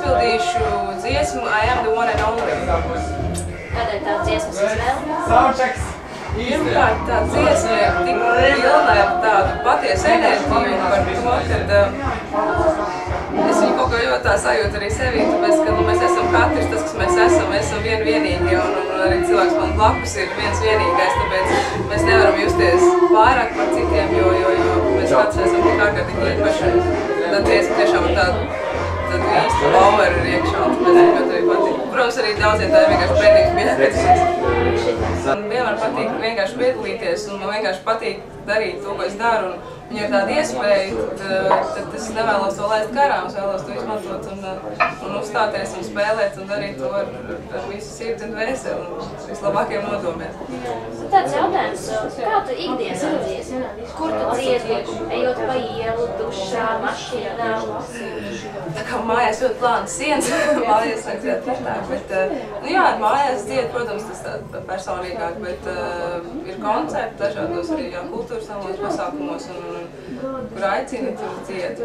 izpildīšu dziesmu I am the one and only. Kādēļ tā dziesmas izvēle? Pirmkārt, tā dziesma ir tik pilna ar tādu patiesu enerģiju par to, ka es viņu kaut ko ļoti tā sajūtu arī sevī, tāpēc, ka mēs esam katrs tas, kas mēs esam vienīgi, un arī cilvēks man blakus ir viens vienīgais, tāpēc mēs nevaram justies pārāk par citiem, jo mēs katrs esam tik ārkārtīgi īpaši. Tā dziesma tiešām ir tāda īsta power ir iekšā, un tāpēc man ļoti arī patīk. Protams, arī daudziem tā ir vienkārši brīnīgs biedrības. Man vienmēr patīk vienkārši piedalīties, un man vienkārši patīk darīt to, ko es daru. Un ja ir tāda iespēja, tad es nevēlos to laist garām, es vēlos to izmantot un uzstāties un spēlēt un darīt to ar visu sirdi un dvēseli un vislabākajiem nodomiem. Tāds jautājums, kā tu ikdienā dziedi? Kur tu dziedi? Ejot pa ielu, dušā, mašīnā? Tā kā mājās ļoti plānas sienas, mājās vajadzētu kārtāk, bet, nu jā, mājās dzied, protams, tas tā personīgāk, bet ir koncerti dažādos arī kultūras namos pasākumos, kur aicina tur dziedi.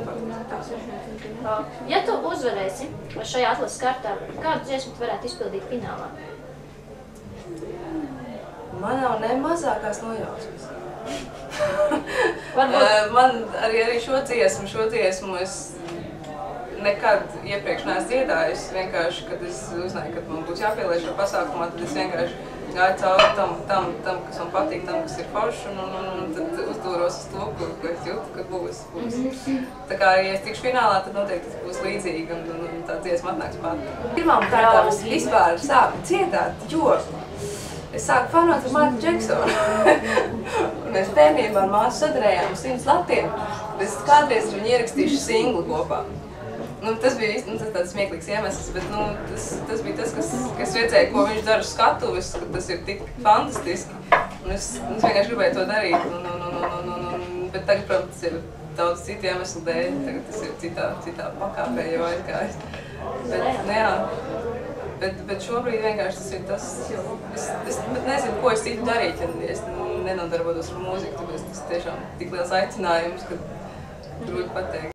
Ja tu uzvarēsi šajā atlases kārtā, kādu dziesmu tu varētu izpildīt finālā? Man nav ne mazākās nojausmas. Man arī šo dziesmu es nekad iepriekš neesmu dziedājusi. Vienkārši, kad es uzzināju, ka man būs jāpieliek šo pasākumā, tad es vienkārši gāju cauri tam, kas man patīk, tam, kas ir forši, un tad uzdūros uz to, ko es jūtu, ka būs. Tā kā, ja es tikšu finālā, tad noteikti tas būs līdzīgi, un tā dziesma atnāks pati. Pirmām kārtām es vispār sāku dziedāt, jo es sāku fanot ar Maiklu Džeksonu. Mēs bērnībā ar māsu sadarējām 100 latiem, bet es kādreiz ar viņu ierakstīšu singlu kopā. Tas bija tāds smieklīgs iemesls, bet tas bija tas, kas redzēja, ko viņš dara uz skatuves, ka tas ir tik fantastiski. Es vienkārši gribēju to darīt, bet tagad, protams, tas ir daudz citu iemeslu dēļ, tagad tas ir citā pakāpē jau aizgājis. Bet šobrīd vienkārši tas ir tas, es nezinu, ko es citu darīt, ja es nenodarbotos ar mūziku, tāpēc tas tiešām tik liels aicinājums, ka grūti pateikt.